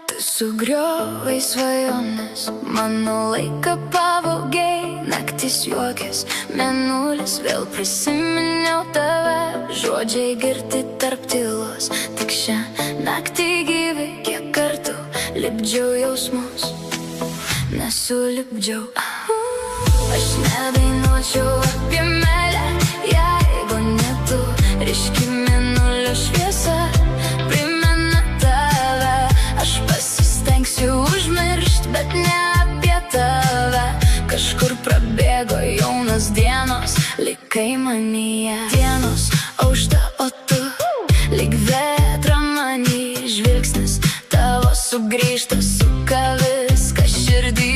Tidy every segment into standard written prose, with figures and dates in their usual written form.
Tu sugriovai svajonės, mano laiką pavogei, naktis juokės, mėnulis vėl prisiminiau tave. Žodžiai girti tarp tylos, tik šią naktį gyvi, kiek kartų lipdžiau jausmus, nesulipdžiau. Aš nedainuočiau apie meilę, jeigu ne tu. Ryški mėnulio šviesa primena tave. Aš pasistengsiu užmiršt, bet ne apie tave. Kažkur prabėgo jaunas dienos, likai manyje. Dienos aušta, o tu lyg vėtra many. Žvilgsnis tavo sugrįžta, suka viską širdį.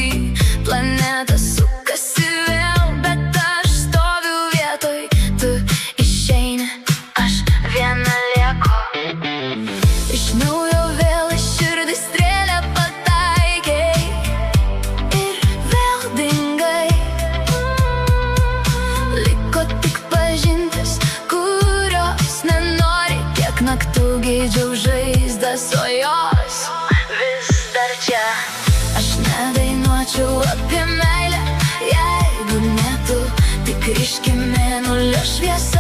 Planeta sukasi vėl, bet aš stoviu vietoj. Tu išeini, aš viena lieku. Iš naujo vėl į širdį strėlę pataikei ir vėl dingai. Liko tik pažintis, kurios nenori. Kiek naktų geidžiau žaizdas, o jos vis dar čia. Aš nedainuočiau apie meilę, jeigu ne tu. Tik ryški mėnulio šviesa